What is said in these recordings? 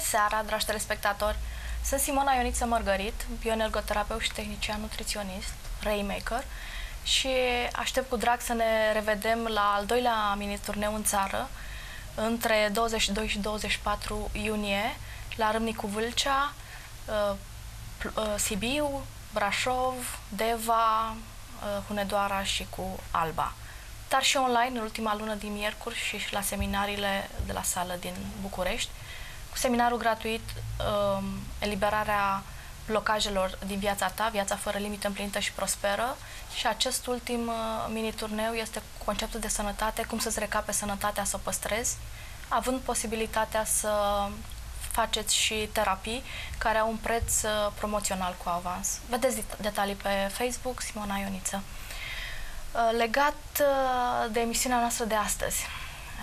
seara, dragi telespectatori! Sunt Simona Ionita bioenergoterapeut și tehnician nutritionist, RainMaker, și aștept cu drag să ne revedem la al doilea mini-turneu în țară, între 22 și 24 iunie, la Râmnicu Vâlcea, Sibiu, Brașov, Deva, Hunedoara și cu Alba. Dar și online, în ultima lună din miercuri și la seminariile de la sală din București, cu seminarul gratuit Eliberarea blocajelor din viața ta, viața fără limită, împlinită și prosperă. Și acest ultim mini-turneu este conceptul de sănătate, cum să-ți recape sănătatea, să o păstrezi, având posibilitatea să faceți și terapii care au un preț promoțional cu avans. Vedeți detalii pe Facebook, Simona Ionita. Legat de emisiunea noastră de astăzi,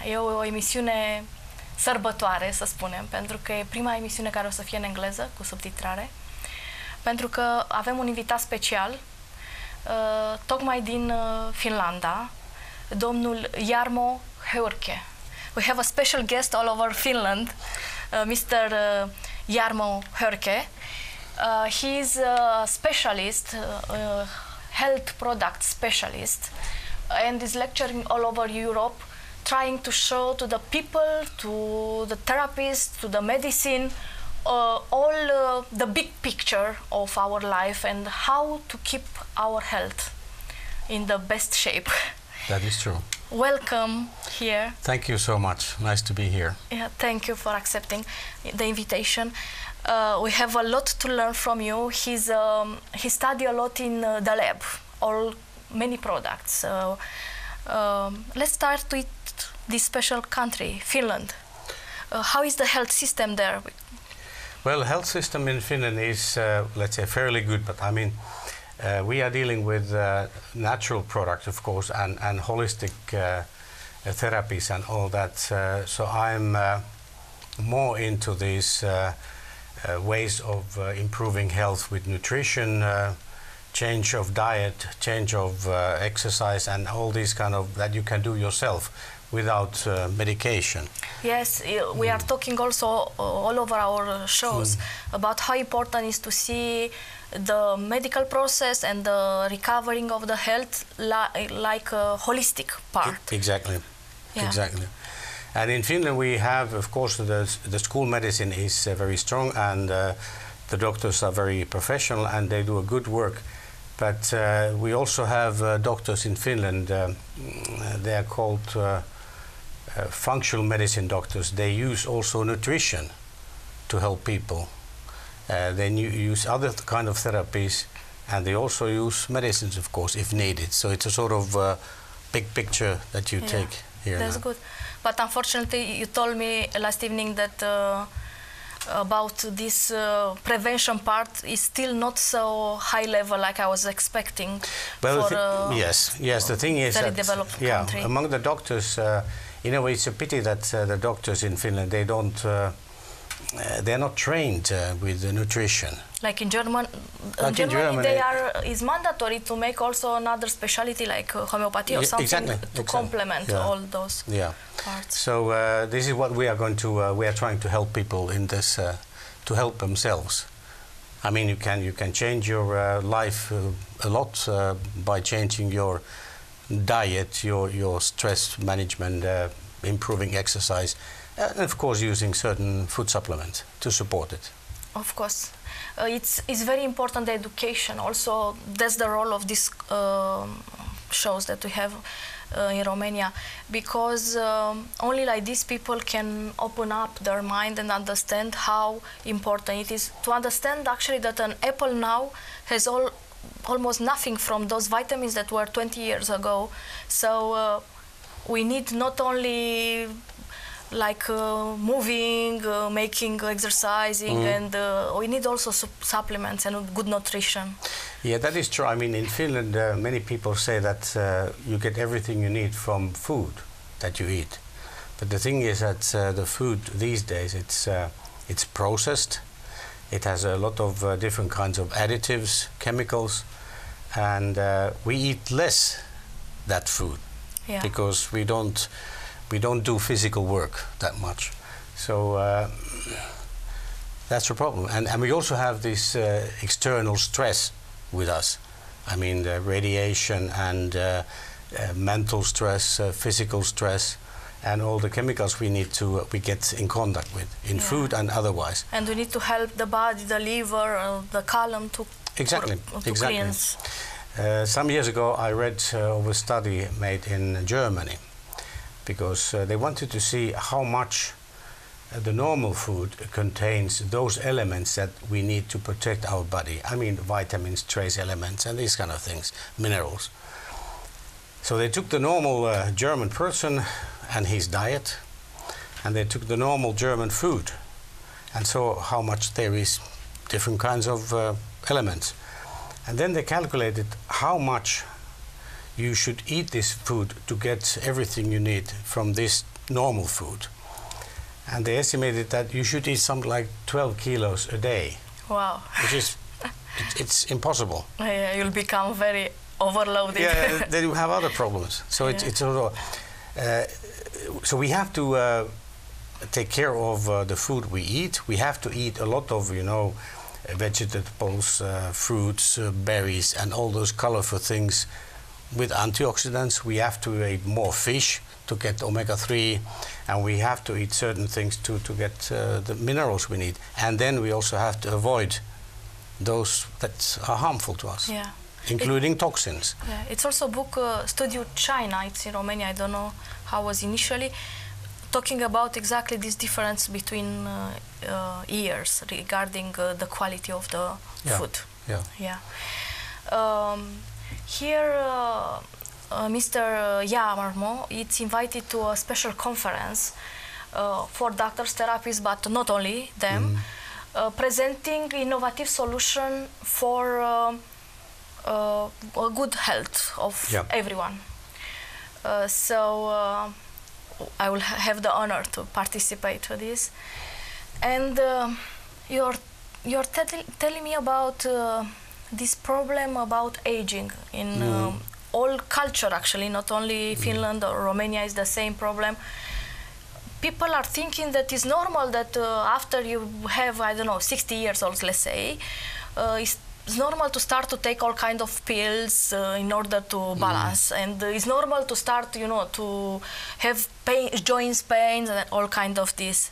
e o emisiune sărbătoare, să spunem, pentru că e prima emisiune care o să fie în engleză, cu subtitrare, pentru că avem un invitat special, tocmai din Finlanda, domnul Jarmo Horkko. We have a special guest all over Finland, Mr. Jarmo Horkko. He is a specialist, health product specialist, and is lecturing all over Europe, trying to show to the people, to the therapists, to the medicine, all the big picture of our life and how to keep our health in the best shape. That is true. Welcome here. Thank you so much. Nice to be here. Yeah, thank you for accepting the invitation. We have a lot to learn from you. He studied a lot in the lab, many products. Let's start with this special country, Finland. How is the health system there? Well, the health system in Finland is, let's say, fairly good, but I mean, we are dealing with natural products, of course, and holistic therapies and all that. So I'm more into these ways of improving health with nutrition, change of diet, change of exercise, and all these kind of that you can do yourself without medication. Yes, we are talking also all over our shows about how important it is to see the medical process and the recovering of the health like a holistic part. Exactly, yeah. Exactly. And in Finland we have, of course, the school medicine is very strong, and the doctors are very professional and they do a good work. But we also have doctors in Finland, they are called functional medicine doctors. They use also nutrition to help people. They use other kind of therapies, and they also use medicines, of course, if needed. So it's a sort of big picture that you take here. That's good. But unfortunately, you told me last evening that about this prevention part is still not so high level like I was expecting. Well, for yes. The thing is very that developed country. Among the doctors, in a way, it's a pity that the doctors in Finland they're not trained with the nutrition. Like in Germany, it's mandatory to make also another specialty like homeopathy or something to complement all those parts. So this is what we are going to. We are trying to help people in this to help themselves. I mean, you can change your life a lot by changing your diet, your stress management, improving exercise, and of course using certain food supplements to support it. Of course. It's very important, the education. Also, that's the role of these shows that we have in Romania, because only like these people can open up their mind and understand how important it is to understand actually that an apple now has almost nothing from those vitamins that were 20 years ago. So we need not only like moving, making, exercising, and we need also supplements and good nutrition. Yeah, that is true. I mean, in Finland, many people say that you get everything you need from food that you eat. But the thing is that the food these days, it's processed. It has a lot of different kinds of additives, chemicals, and we eat less that food because we don't do physical work that much. So That's the problem. And we also have this external stress with us. I mean, the radiation and mental stress, physical stress, and all the chemicals we need to we get in contact with in food and otherwise. And we need to help the body, the liver, the colon to cleanse. Some years ago, I read of a study made in Germany, because they wanted to see how much the normal food contains those elements that we need to protect our body. I mean, vitamins, trace elements, and these kind of things, minerals. So they took the normal German person and his diet, and they took the normal German food and saw how much there is different kinds of elements. And then they calculated how much you should eat this food to get everything you need from this normal food. And they estimated that you should eat something like 12 kilos a day. Wow. Which is, it's impossible. Yeah, you'll become very overloaded. Yeah, then you have other problems. So it's sort of, so we have to take care of the food we eat. We have to eat a lot of, you know, vegetables, fruits, berries, and all those colorful things with antioxidants. We have to eat more fish to get omega-3, and we have to eat certain things to get the minerals we need. And then we also have to avoid those that are harmful to us, including toxins. Yeah, it's also a book, Studiu China, it's in Romania, I don't know how it was initially, talking about exactly this difference between years regarding the quality of the food. Here, Mr. Jarmo is invited to a special conference for doctors, therapists, but not only them, presenting innovative solution for a good health of everyone. So I will have the honor to participate to this. And you're telling me about this problem about aging in all culture, actually, not only Finland or Romania is the same problem. People are thinking that it's normal that after you have, I don't know, 60 years old, let's say, it's normal to start to take all kind of pills in order to balance, and it's normal to start, you know, to have pain, joints pains, and all kind of this.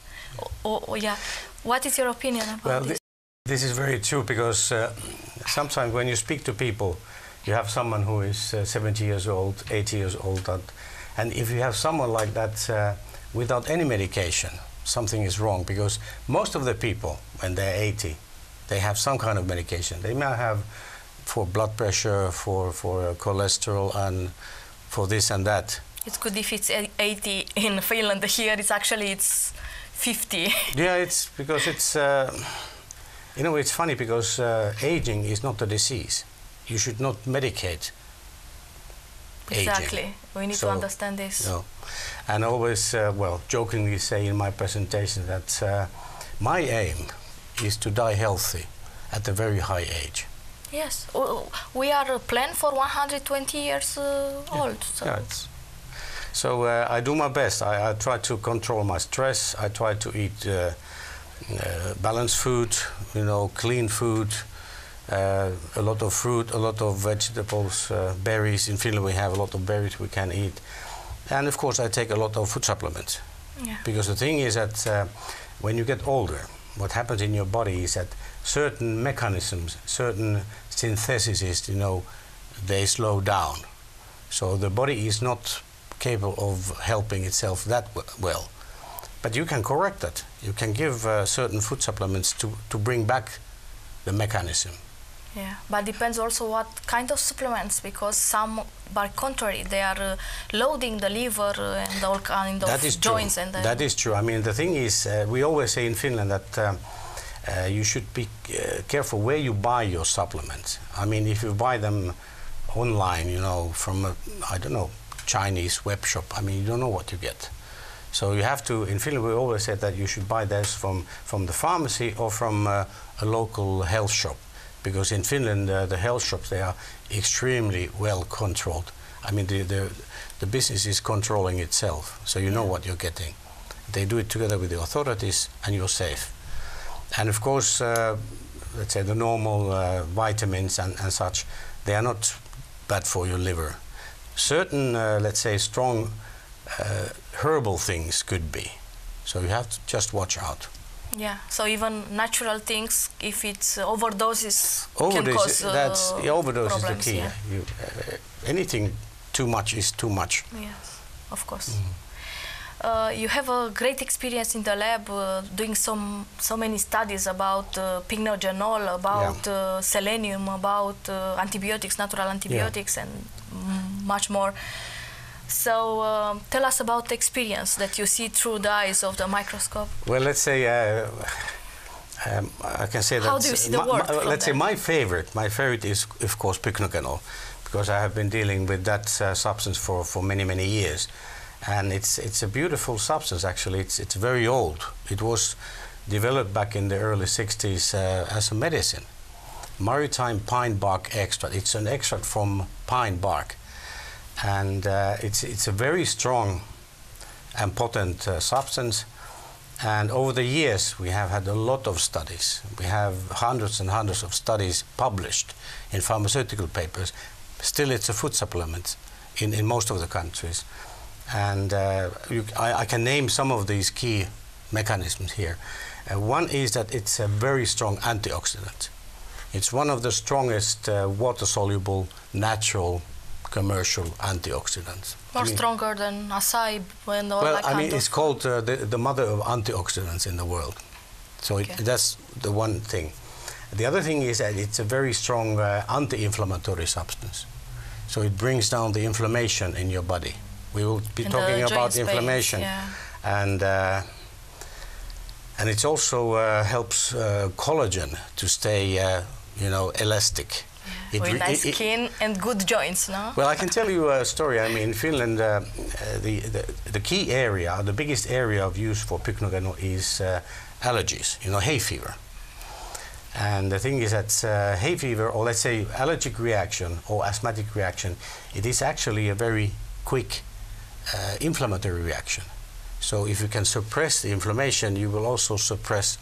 What is your opinion about this? This is very true, because sometimes when you speak to people, you have someone who is 70 years old, 80 years old, and if you have someone like that without any medication, something is wrong, because most of the people, when they're 80, they have some kind of medication. They may have for blood pressure, for cholesterol, and for this and that. It's good if it's 80 in Finland. Here it's actually 50. Yeah, it's because it's, you know, it's funny, because aging is not a disease. You should not medicate aging. Exactly. We need to understand this. No. And always, well, jokingly say in my presentation that my aim is to die healthy at a very high age. Yes. We are planned for 120 years old. So, so I do my best. I try to control my stress. I try to eat balanced food, you know, clean food, a lot of fruit, a lot of vegetables, berries. In Finland we have a lot of berries we can eat. And of course I take a lot of food supplements. Because the thing is that when you get older, what happens in your body is that certain mechanisms, certain syntheses, you know, they slow down. So the body is not capable of helping itself that well. But you can correct that. You can give certain food supplements to bring back the mechanism. Yeah, but depends also what kind of supplements, because some, by contrary, they are loading the liver and all kind of joints. True. That is true. I mean, the thing is, we always say in Finland that you should be careful where you buy your supplements. I mean, if you buy them online, you know, from a, I don't know, Chinese web shop, I mean, you don't know what you get. So you have to, in Finland we always say that you should buy this from the pharmacy or from a local health shop. Because in Finland the health shops, they are extremely well controlled. I mean, the business is controlling itself, so you know what you're getting. They do it together with the authorities and you're safe. And of course, let's say the normal vitamins and such, they are not bad for your liver. Certain, let's say, strong herbal things could be. So you have to just watch out. Yeah, so even natural things, if it's overdoses, can cause overdose problems, is the key. Yeah. Anything too much is too much. Yes, of course. You have a great experience in the lab doing so many studies about pycnogenol, about selenium, about antibiotics, natural antibiotics, and much more. So tell us about the experience that you see through the eyes of the microscope. Well, let's say I can say that. How do you see the world? Let's say my favorite is of course pycnogenol, because I have been dealing with that substance for many years, and it's a beautiful substance. Actually, it's very old. It was developed back in the early 60s as a medicine. Maritime pine bark extract. It's an extract from pine bark. And it's a very strong and potent substance. And over the years, we have had a lot of studies. We have hundreds and hundreds of studies published in pharmaceutical papers. Still, it's a food supplement in most of the countries. And I can name some of these key mechanisms here. One is that it's a very strong antioxidant. It's one of the strongest water-soluble, natural, commercial antioxidants. More stronger than acai and all that kind of... it's called the mother of antioxidants in the world. So that's the one thing. The other thing is that it's a very strong anti-inflammatory substance. So it brings down the inflammation in your body. We will be talking about inflammation. And it also helps collagen to stay, elastic. With nice skin and good joints, no? Well, I can tell you a story. I mean, in Finland, the key area, the biggest area of use for pycnogenol is allergies, hay fever. And the thing is that hay fever, or let's say allergic reaction or asthmatic reaction, it is actually a very quick inflammatory reaction. So if you can suppress the inflammation, you will also suppress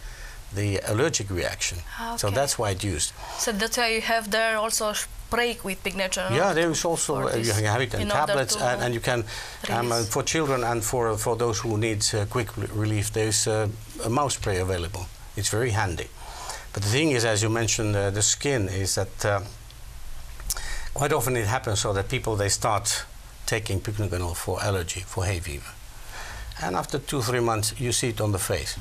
the allergic reaction. So that's why it's used. So that's why you have there also spray with pycnogenol. Yeah, there is also you can have it in tablets, and you can for children and for those who need quick relief. There is a mouth spray available. It's very handy. But the thing is, as you mentioned, the skin is that quite often it happens so that people they start taking pycnogenol for allergy, for hay fever. And after 2-3 months, you see it on the face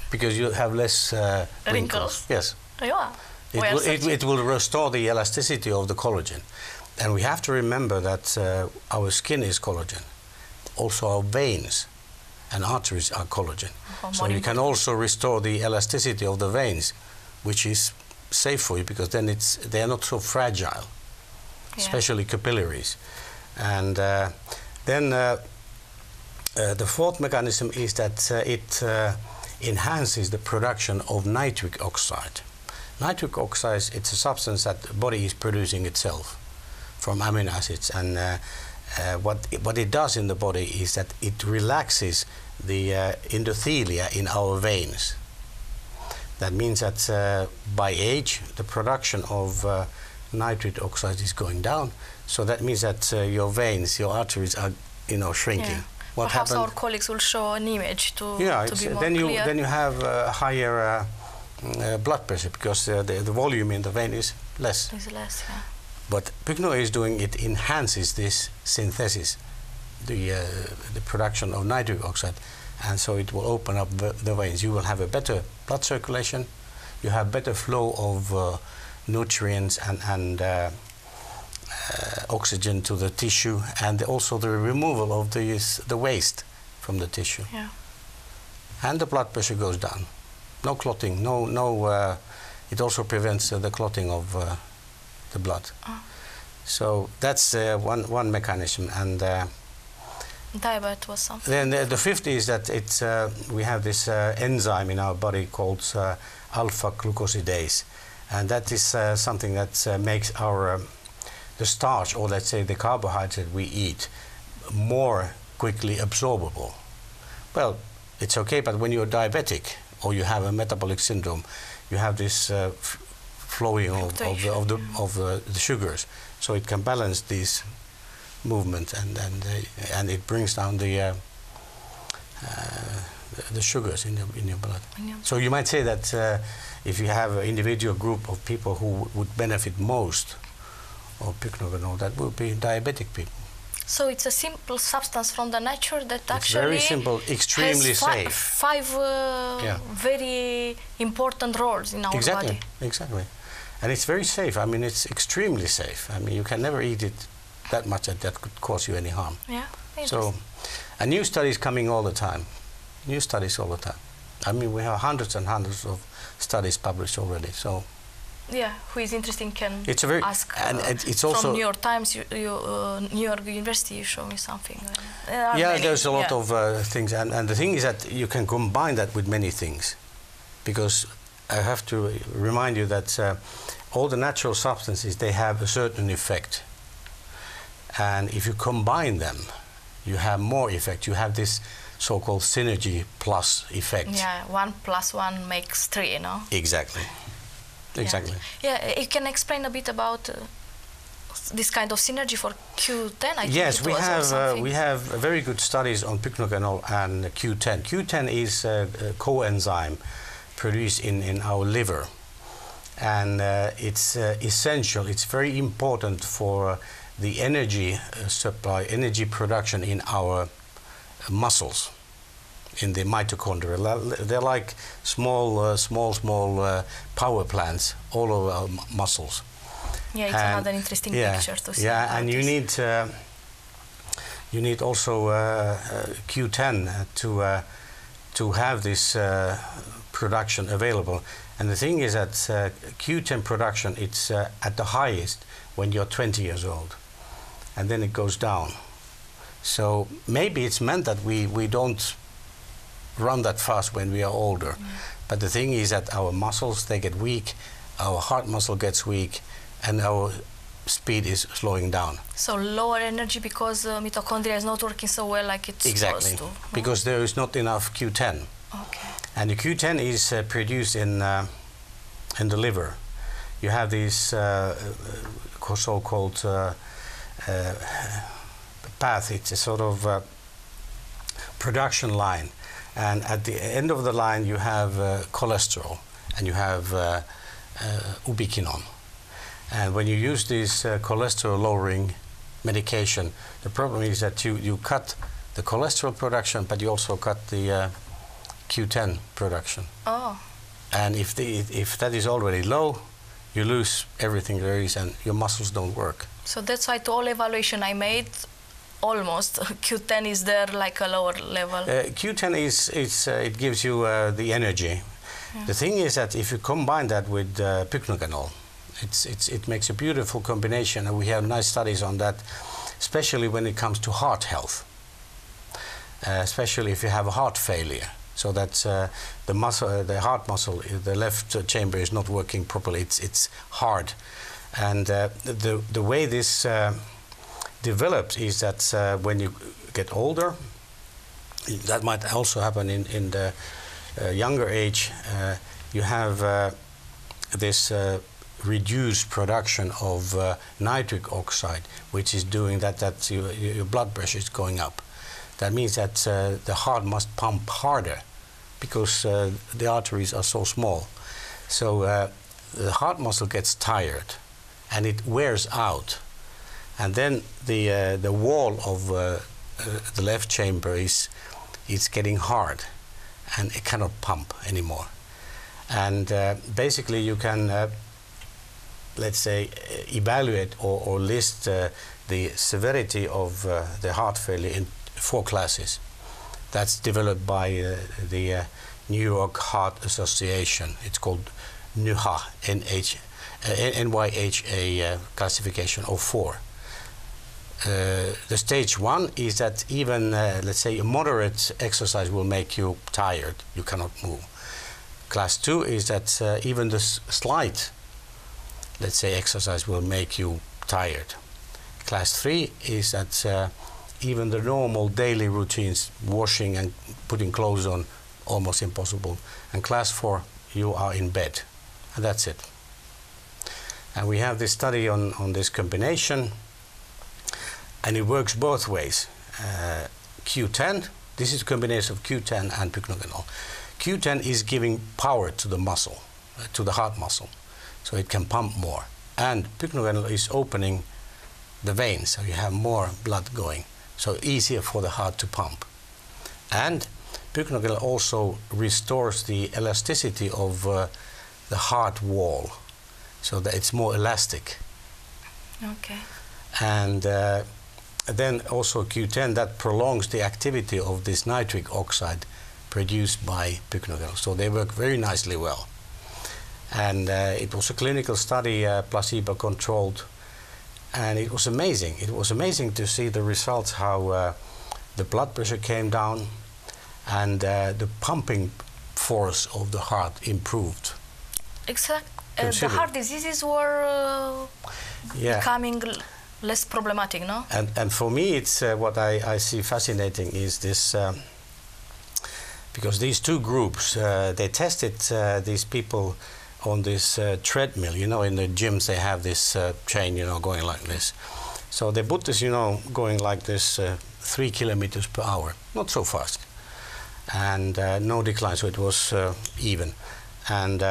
because you have less wrinkles. Yes. Yeah. It will restore the elasticity of the collagen. And we have to remember that our skin is collagen. Also our veins and arteries are collagen. So you can also restore the elasticity of the veins, which is safe for you because then they are not so fragile, especially capillaries. And then the fourth mechanism is that it enhances the production of nitric oxide. Nitric oxide, it's a substance that the body is producing itself from amino acids, and what it does in the body is that it relaxes the endothelia in our veins. That means that by age, the production of nitric oxide is going down. So that means that your veins, your arteries are, shrinking. Yeah. Perhaps our colleagues will show an image to be more clear. Then you have higher blood pressure because the volume in the vein is less. It's less, yeah. But pycno is doing it enhances this synthesis, the production of nitric oxide, and so it will open up the veins. You will have a better blood circulation. You have better flow of nutrients and oxygen to the tissue, and also the removal of the waste from the tissue. Yeah. And the blood pressure goes down. No clotting. It also prevents the clotting of the blood. So that's one mechanism. And diet was something. Then the fifth is that we have this enzyme in our body called alpha glucosidase, and that is something that makes our the starch, or let's say the carbohydrate we eat, more quickly absorbable. Well, it's okay, but when you're diabetic, or you have a metabolic syndrome, you have this flowing of the sugars, so it can balance these movement and it brings down the sugars in your blood. Yeah. So you might say that if you have an individual group of people who would benefit most of pycnogenol, that would be diabetic people. So it's a simple substance from the nature that it's actually very simple, extremely has safe. Five very important roles in our body. Exactly. And it's very safe. I mean, it's extremely safe. I mean, you can never eat it that much that could cause you any harm. Yeah. So, and new studies coming all the time. New studies all the time. I mean, we have hundreds and hundreds of studies published already. So. Yeah, who is interested can ask. And it's also from New York Times, New York University. You show me something. There's a lot of things, and the thing is that you can combine that with many things, because I have to remind you that all the natural substances, they have a certain effect, and if you combine them, you have more effect. You have this so-called synergy plus effect. Yeah, 1 + 1 makes 3, you know. Exactly. Exactly. Yeah, you can explain a bit about this kind of synergy for Q10. Yes, we have very good studies on pycnogenol and Q10. Q10 is a coenzyme produced in our liver, and it's essential. It's very important for the energy supply, energy production in our muscles, in the mitochondria. They're like small power plants all over our muscles. Yeah, it's another interesting picture to see. Yeah, and you need also Q10 to have this production available. And the thing is that Q10 production, it's at the highest when you're 20 years old, and then it goes down. So maybe it's meant that we don't run that fast when we are older. But the thing is that our muscles, they get weak, our heart muscle gets weak, and our speed is slowing down. So lower energy because mitochondria is not working so well like it's supposed to. Because there is not enough Q10. Okay. And the Q10 is produced in the liver. You have this so-called path. It's a sort of production line. And at the end of the line, you have cholesterol, and you have ubiquinone. And when you use this cholesterol-lowering medication, the problem is that you cut the cholesterol production, but you also cut the Q10 production. Oh. And if that is already low, you lose everything there is, and your muscles don't work. So that's why to all evaluation I made, almost Q10 is there like a lower level. Q10 it gives you the energy. Yeah. The thing is that if you combine that with pycnogenol, it makes a beautiful combination, and we have nice studies on that, especially when it comes to heart health, especially if you have a heart failure. So that the heart muscle, the left chamber is not working properly. It's hard, and the way this develops is that when you get older, that might also happen in the younger age, you have this reduced production of nitric oxide, which is doing that your blood pressure is going up. That means that the heart must pump harder because the arteries are so small. So the heart muscle gets tired and it wears out. And then the wall of the left chamber is getting hard, and it cannot pump anymore. And basically you can, let's say, evaluate or list the severity of the heart failure in 4 classes. That's developed by the New York Heart Association. It's called NYHA, NYHA classification of 4. The stage 1 is that even, let's say, a moderate exercise will make you tired. You cannot move. Class 2 is that even the slight, let's say, exercise will make you tired. Class 3 is that even the normal daily routines, washing and putting clothes on, almost impossible. And class 4, you are in bed, and that's it. And we have this study on this combination, and it works both ways. Q10, this is a combination of Q10 and pycnogenol. Q10 is giving power to the muscle, to the heart muscle, so it can pump more. And pycnogenol is opening the veins, so you have more blood going, so easier for the heart to pump. And pycnogenol also restores the elasticity of the heart wall, so that it's more elastic. Okay. And then also Q10, that prolongs the activity of this nitric oxide produced by pycnogenol. So they work very nicely well. And it was a clinical study, placebo-controlled, and it was amazing. It was amazing to see the results, how the blood pressure came down and the pumping force of the heart improved. Exactly. The heart diseases were becoming less problematic, no? And for me, it's what I see fascinating is this, because these two groups, they tested these people on this treadmill. You know, in the gyms they have this chain, you know, going like this. So they put this, you know, going like this 3 kilometers per hour, not so fast, and no decline, so it was even. And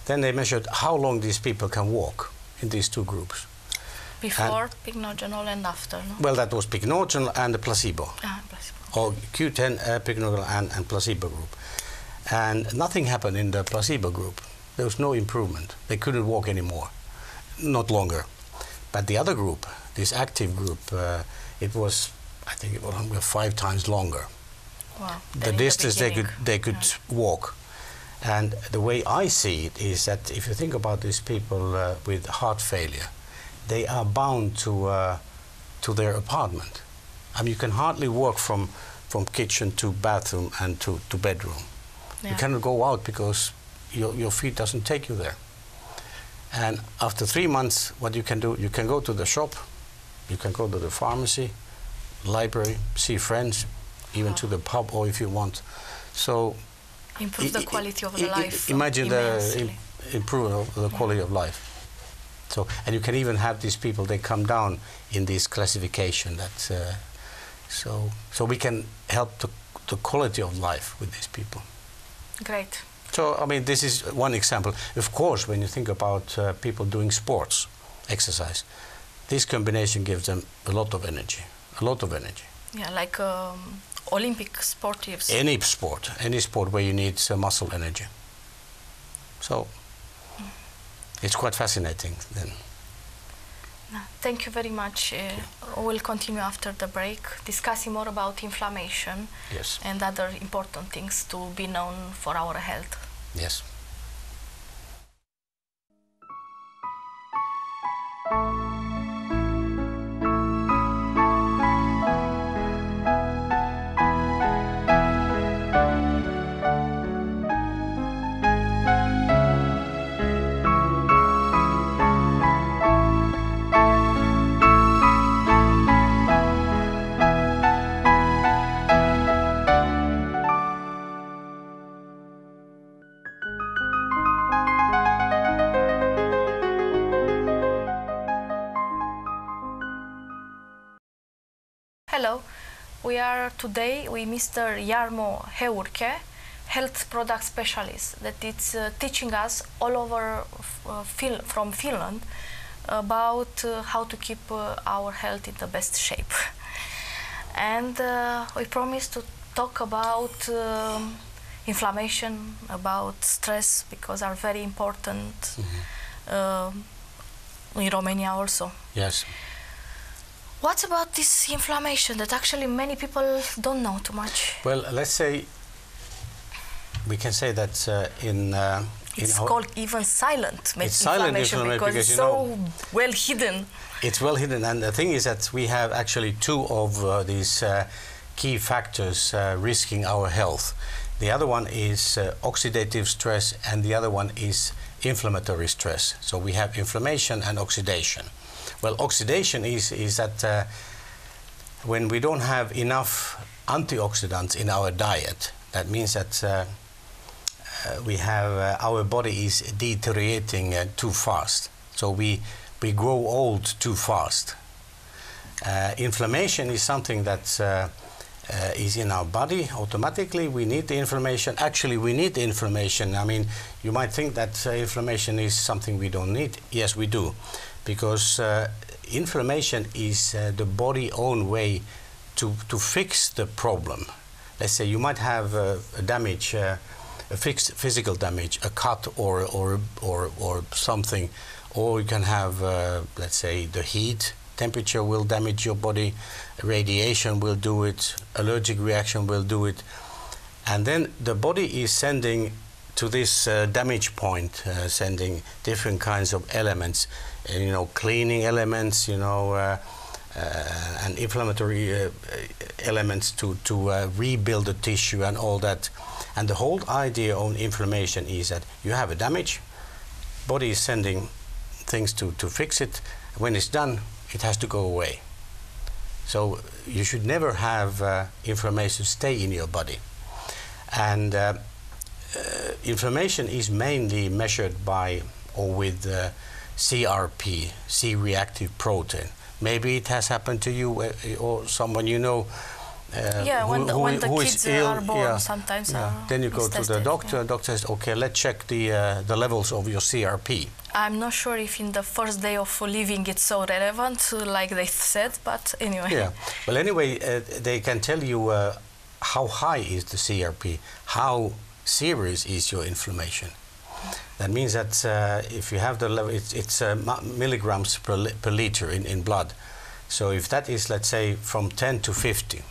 then they measured how long these people can walk in these two groups. Before pycnogenol and after, no? Well, that was pycnogenol and the placebo. Placebo. Or Q10, pycnogenol and placebo group. And nothing happened in the placebo group. There was no improvement. They couldn't walk anymore, not longer. But the other group, this active group, it was, I think it was 5 times longer. Wow. The distance they could walk. And the way I see it is that if you think about these people with heart failure, they are bound to their apartment. I mean, you can hardly walk from kitchen to bathroom and to bedroom. Yeah. You cannot go out because your feet doesn't take you there. And after 3 months, what you can do, you can go to the shop, you can go to the pharmacy, library, see friends, even to the pub, or if you want. So improve the quality of the life. Imagine the improvement of the quality of life. So, and you can even have these people, they come down in this classification. That so we can help the quality of life with these people. Great. So, I mean, this is one example. Of course, when you think about people doing sports, exercise, this combination gives them a lot of energy, Yeah, like Olympic sportives. Any sport where you need muscle energy. So, it's quite fascinating then. Thank you very much. We'll continue after the break, discussing more about inflammation and other important things to be known for our health. Yes. Hello, we are today with Mr. Jarmo, health product specialist, that is teaching us all over from Finland about how to keep our health in the best shape. And we promise to talk about inflammation, about stress, because are very important in Romania also. Yes. What about this inflammation that actually many people don't know too much? Well, let's say, we can say that it's called even silent inflammation because it's so well hidden. It's well hidden, and the thing is that we have actually 2 of these key factors risking our health. The other one is oxidative stress, and the other one is inflammatory stress. So we have inflammation and oxidation. Well, oxidation is that when we don't have enough antioxidants in our diet, That means that we have our body is deteriorating too fast. So we grow old too fast. Inflammation is something that is in our body automatically. We need the inflammation. Actually, we need the inflammation. I mean, you might think that inflammation is something we don't need. Yes, we do, because inflammation is the body's own way to fix the problem. Let's say you might have a damage, a fixed physical damage, a cut or something, or you can have, let's say, the heat. Temperature will damage your body, radiation will do it, allergic reaction will do it, and then the body is sending to this damage point, sending different kinds of elements, you know, cleaning elements, you know, and inflammatory elements to rebuild the tissue and all that. And the whole idea on inflammation is that you have a damage, body is sending things to fix it. When it's done, it has to go away. So you should never have inflammation stay in your body. And inflammation is mainly measured by or with CRP, C-reactive protein. Maybe it has happened to you or someone you know when the who kids is ill. are born, sometimes. Then you go to the doctor. Yeah. Doctor says, okay, let's check the levels of your CRP. I'm not sure if in the first day of living it's so relevant, like they said, but anyway. Yeah. Well, anyway, they can tell you how high is the CRP, how serious is your inflammation. That means that if you have the level, it's milligrams per liter in blood. So if that is, let's say, from 10 to 50,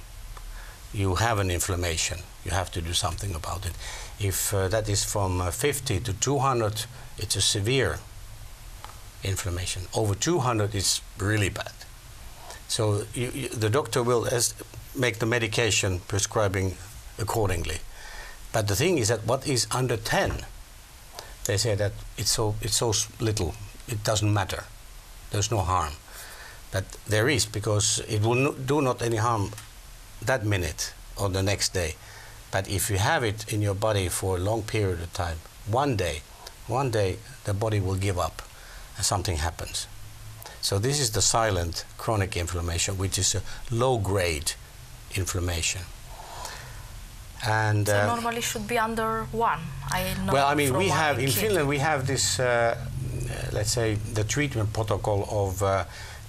you have an inflammation. You have to do something about it. If that is from 50 to 200, it's a severe inflammation. Over 200 is really bad. So the doctor will make the medication prescribing accordingly. But the thing is that what is under 10, they say that it's so little, it doesn't matter. There's no harm. But there is, because it will do not any harm that minute or the next day. But if you have it in your body for a long period of time, one day the body will give up and something happens. So this is the silent chronic inflammation, which is a low-grade inflammation. And so normally should be under 1. I know. Well, I mean, we have in Finland we have this, let's say, the treatment protocol of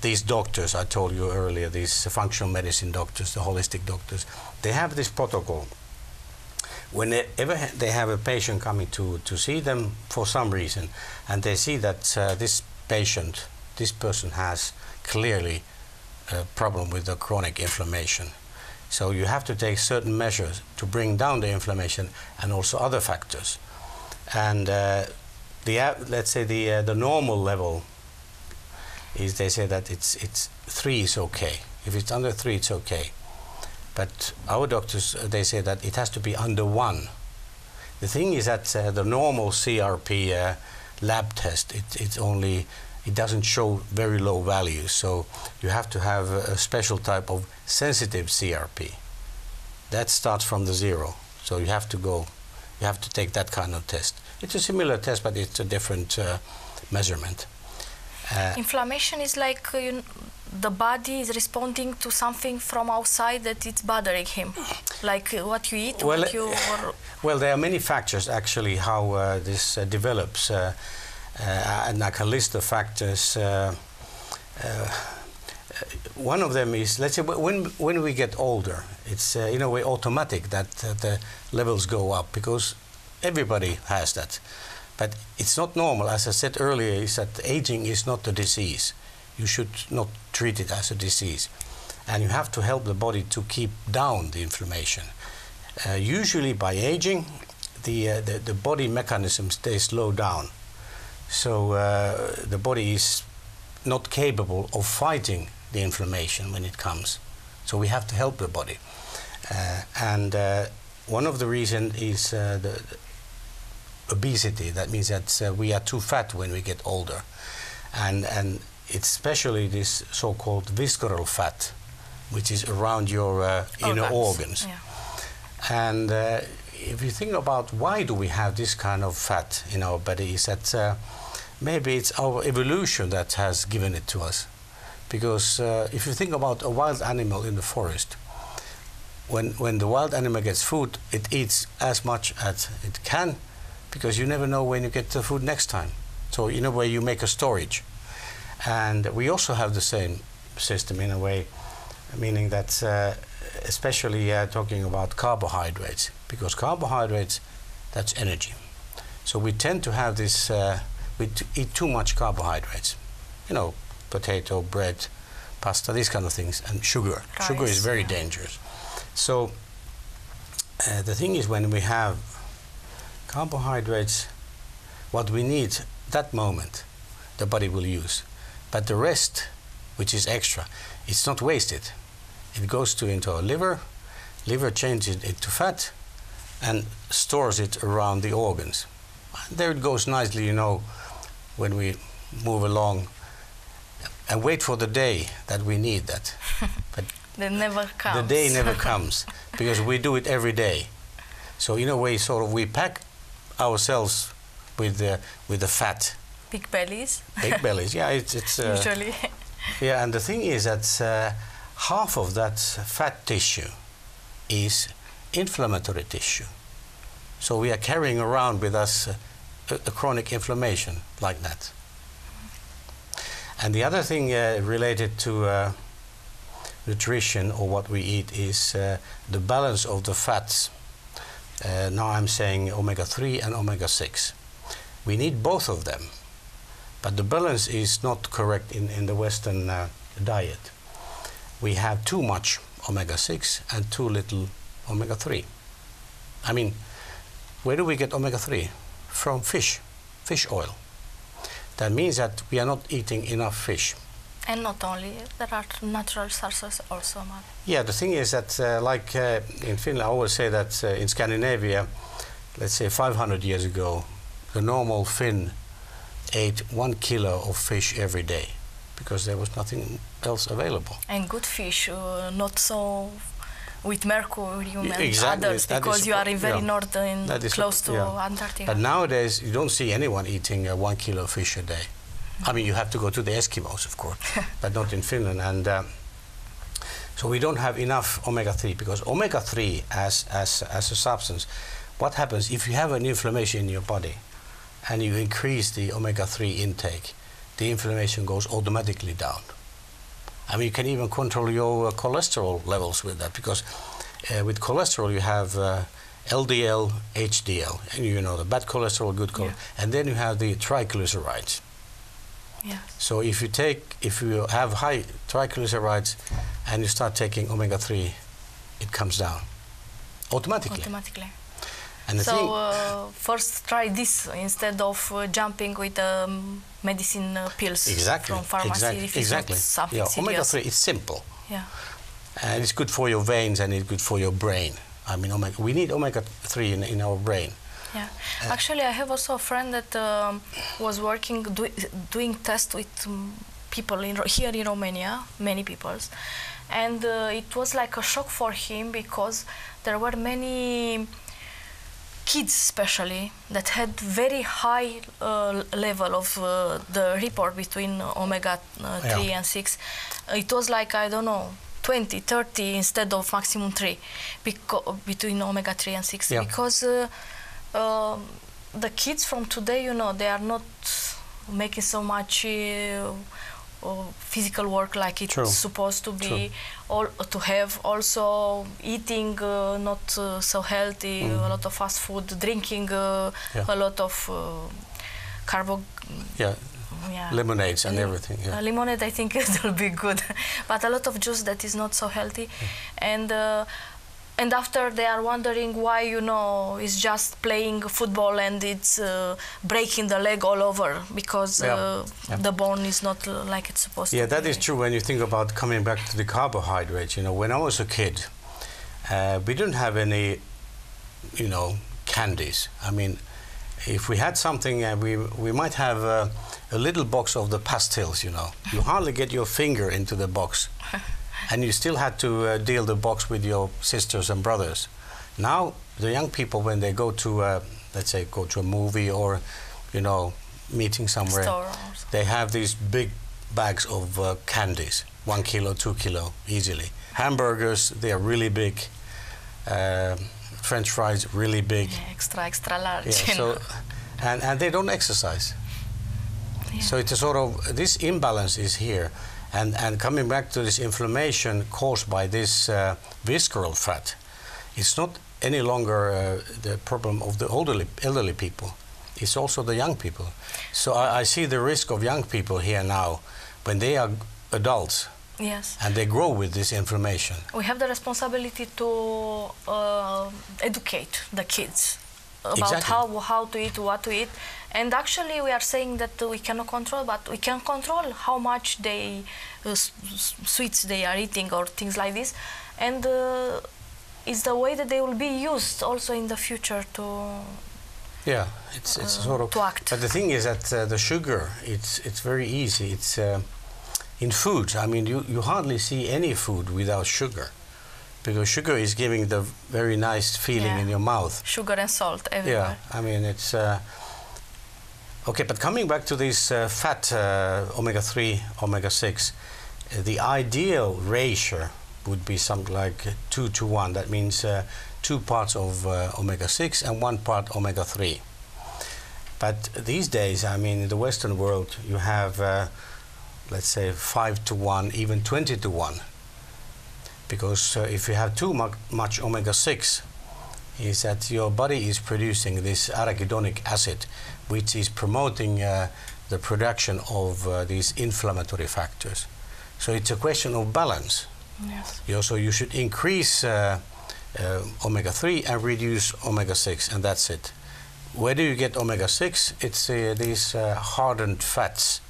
these doctors I told you earlier, these functional medicine doctors, the holistic doctors. They have this protocol. Whenever they have a patient coming to see them for some reason, and they see that this person has clearly a problem with the chronic inflammation. So you have to take certain measures to bring down the inflammation and also other factors. And let's say the normal level is, they say that it's 3 is okay. If it's under 3, it's okay. But our doctors, they say that it has to be under 1. The thing is that the normal CRP lab test, it doesn't show very low values. So you have to have a special type of sensitive CRP. That starts from the 0. So you have to take that kind of test. It's a similar test, but it's a different measurement. Inflammation is like the body is responding to something from outside that it's bothering him, like what you eat, well, what you... Well, there are many factors actually how this develops, and I can list the factors. One of them is, let's say, when we get older, it's in a way automatic that the levels go up, because everybody has that. But it's not normal. As I said earlier, is that aging is not a disease. You should not treat it as a disease. And you have to help the body to keep down the inflammation. Usually by aging, the body mechanisms, they slow down. So the body is not capable of fighting the inflammation when it comes. So we have to help the body. And one of the reasons is the obesity. That means that we are too fat when we get older. And it's especially this so-called visceral fat, which is around your inner organs. Yeah. And if you think about why do we have this kind of fat in our body, is that maybe it's our evolution that has given it to us. Because if you think about a wild animal in the forest, when the wild animal gets food, it eats as much as it can, because you never know when you get the food next time. So in a way you make a storage. And we also have the same system in a way, meaning that especially talking about carbohydrates, because carbohydrates, that's energy. So we tend to have this, we eat too much carbohydrates, you know, potato, bread, pasta, these kind of things, and sugar. Rice, sugar is very dangerous. So the thing is, when we have carbohydrates, what we need that moment, the body will use. But the rest, which is extra, it's not wasted. It goes into our liver, liver changes it to fat and stores it around the organs. There it goes nicely, you know, when we move along and wait for the day that we need that. But It never comes. the day never comes, because we do it every day. So in a way, sort of, we pack ourselves with the fat. Big bellies. Big bellies, yeah. It's Usually. yeah, and the thing is that half of that fat tissue is inflammatory tissue. So we are carrying around with us a chronic inflammation like that. And the other thing related to nutrition, or what we eat, is the balance of the fats. Now I'm saying omega-3 and omega-6. We need both of them, but the balance is not correct in the Western diet. We have too much omega-6 and too little omega-3. I mean, where do we get omega-3? From fish oil. That means that we are not eating enough fish. And not only, there are natural sources also. Yeah, the thing is that like in Finland, I always say that in Scandinavia, let's say 500 years ago, the normal Finn ate 1 kilo of fish every day, because there was nothing else available. And good fish, not so with mercury and exactly, others, because you are in very north and close to Antarctica. But nowadays, you don't see anyone eating 1 kilo of fish a day. I mean, you have to go to the Eskimos, of course, but not in Finland. And so we don't have enough omega-3, because omega-3 as a substance, what happens if you have an inflammation in your body and you increase the omega-3 intake, the inflammation goes automatically down. I mean, you can even control your cholesterol levels with that, because with cholesterol you have LDL, HDL, and you know the bad cholesterol, good cholesterol, and then you have the triglycerides. Yeah. So if you have high triglycerides and you start taking omega-3, it comes down automatically. And the first try this instead of jumping with medicine pills from pharmacy. Exactly. Something serious. Omega-3 is simple. Yeah. And it's good for your veins and it's good for your brain. I mean, we need omega-3 in our brain. Yeah, actually, I have also a friend that was working, doing tests with people here in Romania, many people, and it was like a shock for him, because there were many kids, especially, that had very high level of the report between omega-3 and 6. It was like, I don't know, 20, 30 instead of maximum 3 between omega-3 and 6, because the kids from today, you know, they are not making so much physical work like it's supposed to be, or to have, also eating not so healthy, a lot of fast food, drinking a lot of lemonades and everything. Lemonade, I think it will be good, but a lot of juice that is not so healthy. And after they are wondering why, you know, it's just playing football and it's breaking the leg all over, because the bone is not like it's supposed to be. Yeah, that is true. When you think about coming back to the carbohydrates, you know, when I was a kid, we didn't have any, you know, candies. I mean, if we had something, we might have a little box of the pastilles, you know. You hardly get your finger into the box. And you still had to deal the box with your sisters and brothers. Now the young people, when they go to, let's say, go to a movie or, you know, meeting somewhere, they have these big bags of candies, 1 kilo, 2 kilo, easily. Hamburgers, they are really big. French fries, really big. Yeah, extra large. Yeah, so, and they don't exercise. Yeah. So it's a sort of, this imbalance is here. And coming back to this inflammation caused by this visceral fat, it's not any longer the problem of the elderly people. It's also the young people. So I see the risk of young people here now, when they are adults. Yes. And they grow with this inflammation. We have the responsibility to educate the kids about how to eat, what to eat. And actually we are saying that we cannot control, but we can control how much sweets they are eating or things like this. And it's the way that they will be used also in the future to it's a sort of to act. But the thing is that the sugar, it's very easy. It's in food. I mean, you hardly see any food without sugar, because sugar is giving the very nice feeling in your mouth. Sugar and salt everywhere. Yeah, I mean it's okay. But coming back to this fat, omega-3, omega-6, the ideal ratio would be something like 2 to 1. That means 2 parts of omega-6 and 1 part omega-3. But these days, I mean, in the Western world, you have, let's say, 5 to 1, even 20 to 1. Because if you have too much omega-6, is that your body is producing this arachidonic acid, which is promoting the production of these inflammatory factors. So it's a question of balance. Yes. So you should increase omega-3 and reduce omega-6, and that's it. Where do you get omega-6? It's these hardened fats.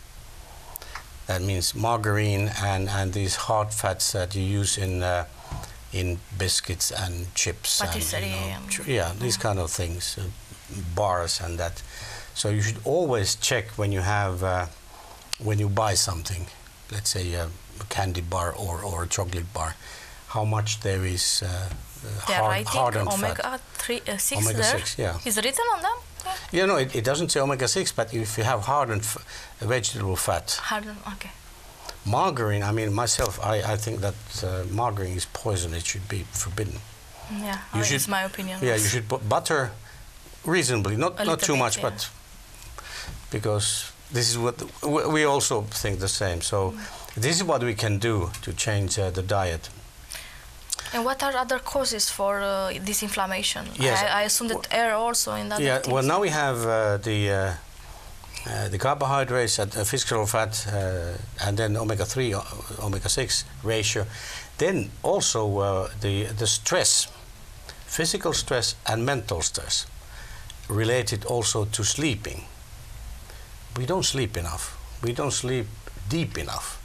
That means margarine and these hard fats that you use in biscuits and chips. And, these kind of things, bars and that. So you should always check when you have, when you buy something, let's say a candy bar or a chocolate bar, how much there is hardened omega-3, fat. 6 omega-6, there? yeah. Is written on them? Yeah, no, it doesn't say omega-6, but if you have hardened vegetable fat. Hardened, okay. Margarine, I mean, myself, I think that margarine is poison. It should be forbidden. Yeah, that's my opinion. Yeah, you should put butter reasonably, not too much, but because this is what we also think the same. So this is what we can do to change the diet. And what are other causes for this inflammation? Yes. I assume that air also in that. Yeah, well, now we have the carbohydrates, visceral fat, and then omega-3, omega-6 ratio. Then also the stress, physical stress and mental stress, related also to sleeping. We don't sleep enough. We don't sleep deep enough.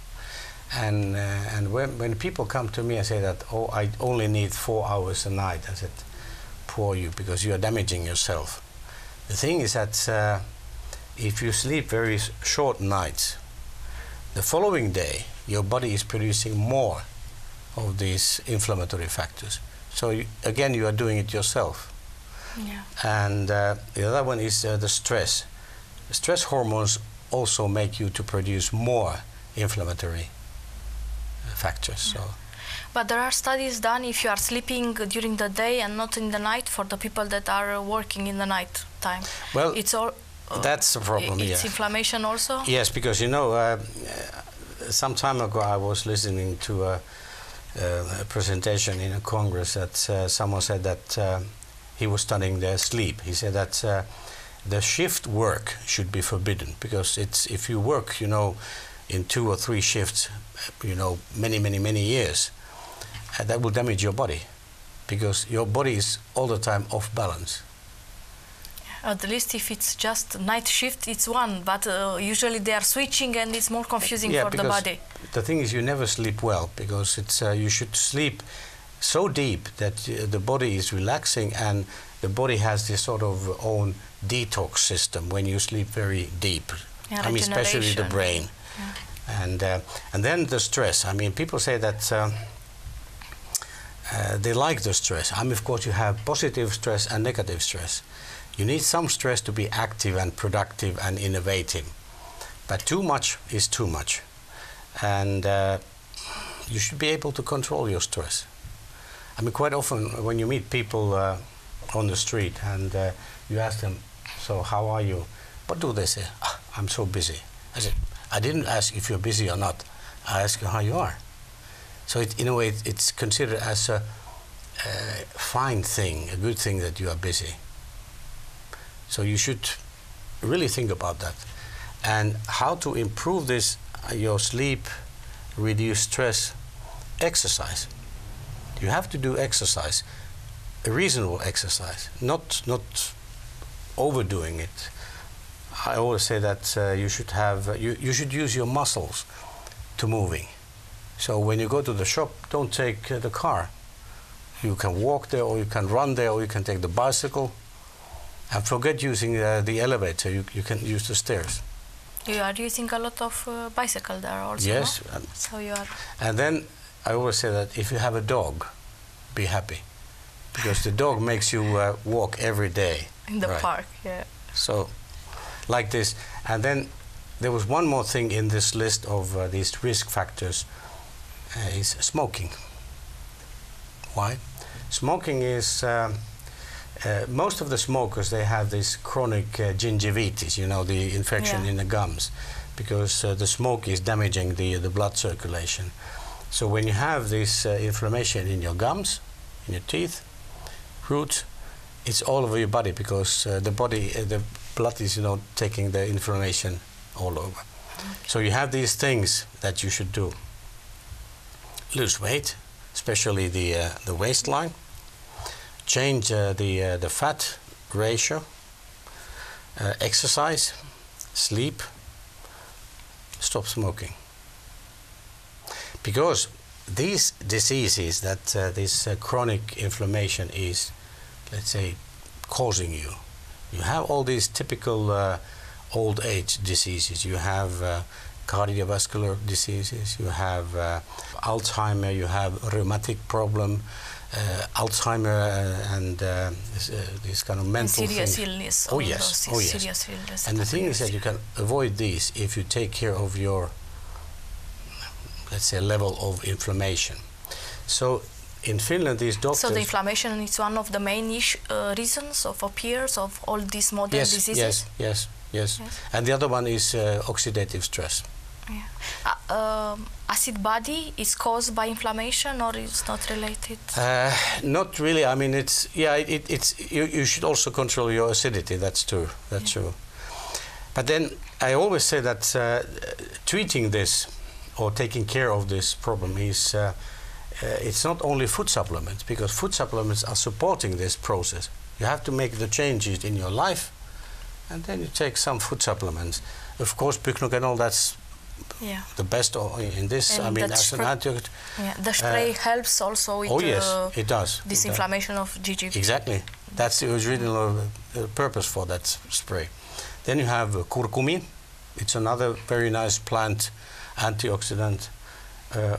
And when people come to me and say that, oh, I only need 4 hours a night, I said, poor you, because you are damaging yourself. The thing is that if you sleep very short nights, the following day your body is producing more of these inflammatory factors. So again, you are doing it yourself. Yeah. And the other one is the stress. The stress hormones also make you to produce more inflammatory factors. Yeah. So. But there are studies done if you are sleeping during the day and not in the night, for the people that are working in the night time. Well, it's all. That's the problem. It's inflammation also. Yes, because you know, some time ago I was listening to a presentation in a congress that someone said that he was studying their sleep. He said that the shift work should be forbidden, because it's, if you work, you know, in 2 or 3 shifts, you know, many years, that will damage your body, because your body is all the time off balance. At least if it's just night shift, it's one, but usually they are switching and it's more confusing for the body. The thing is, you never sleep well, because it's you should sleep so deep that the body is relaxing, and the body has this sort of own detox system when you sleep very deep. Yeah, I mean, especially the brain. Yeah. And then the stress. I mean, people say that they like the stress. I mean, of course, you have positive stress and negative stress. You need some stress to be active and productive and innovative. But too much is too much. And you should be able to control your stress. I mean, quite often when you meet people on the street and you ask them, so how are you? What do they say? "Ah, I'm so busy." I said, I didn't ask if you're busy or not. I asked you how you are. So in a way, it's considered as a fine thing, a good thing that you are busy. So you should really think about that. And how to improve this, your sleep, reduce stress, exercise. You have to do exercise, a reasonable exercise, not overdoing it. I always say that you should have, you should use your muscles to moving. So when you go to the shop, don't take the car. You can walk there, or you can run there, or you can take the bicycle. And forget using the elevator, you can use the stairs. You are using a lot of bicycle there also, yes. No? So you are... And then I always say that if you have a dog, be happy. Because the dog makes you walk every day. In the park, yeah. So, like this. And then there was one more thing in this list of these risk factors, is smoking. Why? Smoking is, most of the smokers, they have this chronic gingivitis, you know, the infection in the gums, because the smoke is damaging the blood circulation. So when you have this inflammation in your gums, in your teeth, roots, it's all over your body, because the blood is, you know, taking the inflammation all over. So you have these things that you should do. Lose weight, especially the waistline. Change the fat ratio. Exercise, sleep, stop smoking. Because these diseases that this chronic inflammation is, let's say, causing you. You have all these typical old age diseases. You have cardiovascular diseases, you have Alzheimer, you have rheumatic problem, Alzheimer and this kind of mental serious things. illness. Oh yes, oh yes. Serious illness. And the thing is that you can avoid these if you take care of your, let's say, level of inflammation. So in Finland, these doctors... So the inflammation is one of the main reasons of appearance of all these modern diseases? Yes. And the other one is oxidative stress. Yeah. Acid body is caused by inflammation, or it's not related? Not really. I mean, it's you should also control your acidity. That's true. That's true. But then I always say that treating this or taking care of this problem is it's not only food supplements, because food supplements are supporting this process. You have to make the changes in your life, and then you take some food supplements. Of course, pycnogenol, that's the best in this. And I mean, as an antioxidant. Yeah, the spray helps also with it does. This inflammation of GGP. Exactly. That's the original purpose for that spray. Then you have curcumin. It's another very nice plant antioxidant.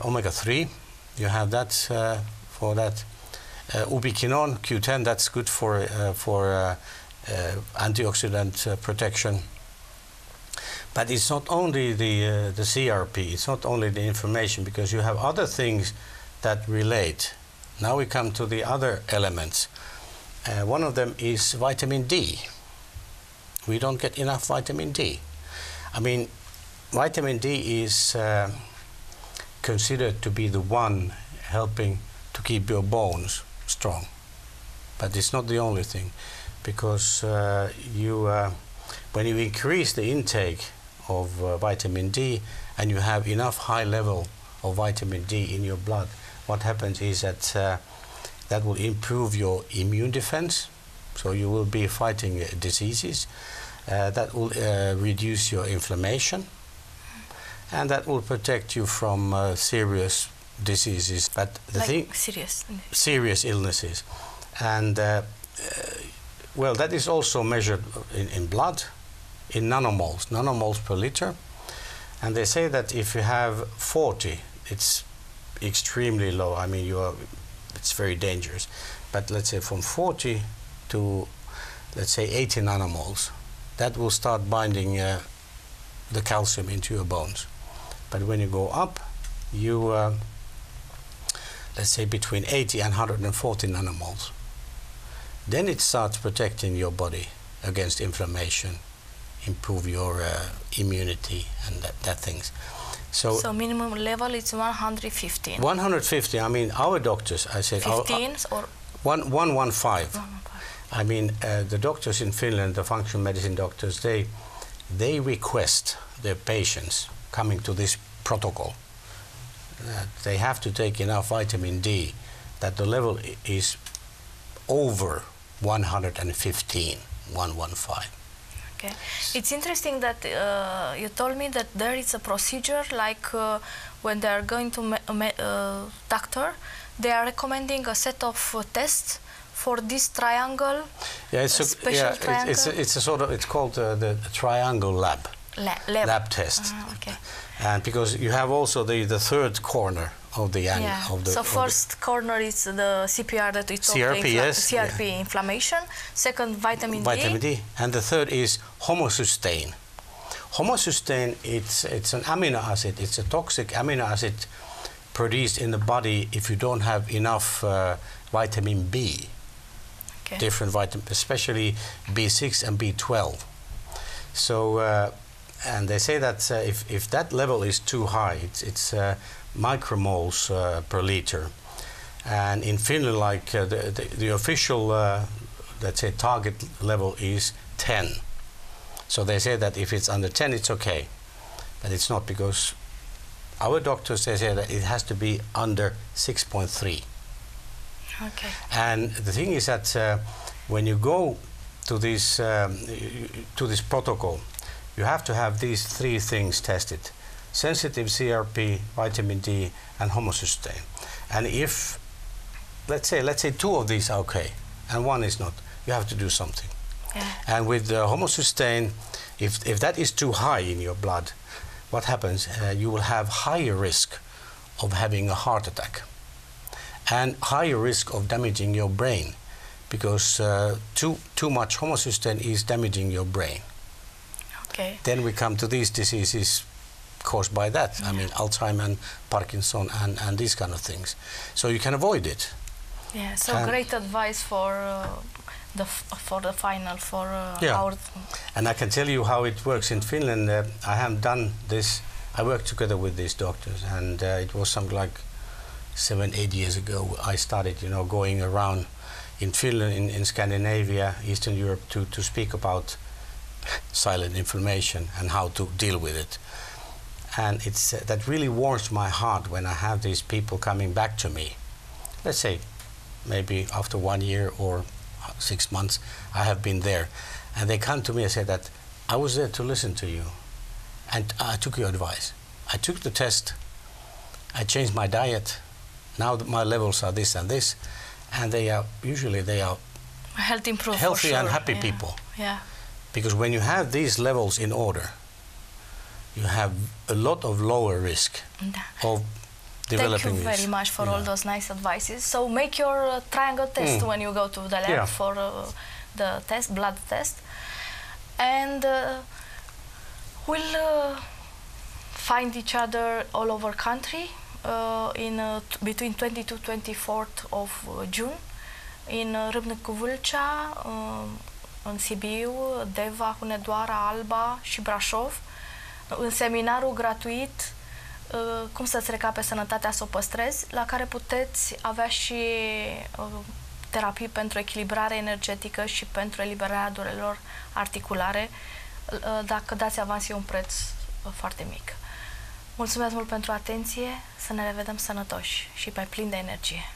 Omega-3. You have that for that. Ubiquinone, Q10, that's good for antioxidant protection. But it's not only the CRP, it's not only the inflammation, because you have other things that relate. Now we come to the other elements. One of them is vitamin D. We don't get enough vitamin D. I mean, vitamin D is considered to be the one helping to keep your bones strong. But it's not the only thing, because when you increase the intake of vitamin D and you have enough high level of vitamin D in your blood, what happens is that that will improve your immune defense, so you will be fighting diseases. That will reduce your inflammation, and that will protect you from serious diseases. But the thing, serious illnesses, and well, that is also measured in blood, in nanomoles per liter. And they say that if you have 40, it's extremely low. I mean, you are it's very dangerous. But let's say from 40 to, let's say, 80 nanomoles, that will start binding the calcium into your bones. But when you go up, you, let's say, between 80 and 140 nanomoles, then it starts protecting your body against inflammation, improve your immunity and that things. So minimum level is 115. 150. I mean, our doctors, I say 15 or 115. I mean, the doctors in Finland, the functional medicine doctors, they request their patients coming to this protocol that they have to take enough vitamin D, that the level is over 115. Okay. It's interesting that you told me that there is a procedure like when they are going to doctor, they are recommending a set of tests for this triangle. Yeah, it's triangle. It's a sort of, it's called the triangle lab test. Okay. And because you have also the third corner of the angle. Yeah. So first corner is the CPR that we talked about. CRP, yes. CRP, inflammation. Second, vitamin D. Vitamin D. And the third is homocysteine. Homocysteine, it's an amino acid. It's a toxic amino acid produced in the body if you don't have enough vitamin B. Okay. Different vitamins, especially B6 and B12. So, and they say that if that level is too high, it's micromoles per liter. And in Finland, like the official, let's say, target level is 10. So they say that if it's under 10, it's okay. But it's not, because our doctors, they say that it has to be under 6.3. Okay. And the thing is that when you go to this protocol, you have to have these three things tested: sensitive CRP, vitamin D, and homocysteine. And if, let's say 2 of these are okay and 1 is not, you have to do something. Yeah. And with the homocysteine, if that is too high in your blood, what happens? You will have higher risk of having a heart attack and higher risk of damaging your brain, because too much homocysteine is damaging your brain. Okay. Then we come to these diseases caused by that. Yeah. I mean, Alzheimer and Parkinson and these kind of things. So you can avoid it. Yeah. So great advice for the final our. And I can tell you how it works in Finland. I have done this. I worked together with these doctors, and it was something like 7-8 years ago. I started, going around in Finland, in Scandinavia, Eastern Europe, to speak about silent inflammation and how to deal with it. And it's that really warms my heart when I have these people coming back to me. Let's say maybe after 1 year or 6 months I have been there, and they come to me and say that I was there to listen to you and I took your advice. I took the test, I changed my diet, now that my levels are this and this, and they are healthy and happy people. Yeah. Because when you have these levels in order, you have a lot of lower risk of developing this. Thank you very much for all those nice advices. So make your triangle test when you go to the lab for the test, blood test, and we'll find each other all over country between 20 to 24th of June in Râmnic cu Vâlcea, în Sibiu, Deva, Hunedoara, Alba și Brașov, în seminarul gratuit cum să-ți recape sănătatea să o păstrezi, la care puteți avea și terapii pentru echilibrare energetică și pentru eliberarea durerilor articulare. Dacă dați avans, e un preț foarte mic. Mulțumesc mult pentru atenție, să ne revedem sănătoși și pe plin de energie.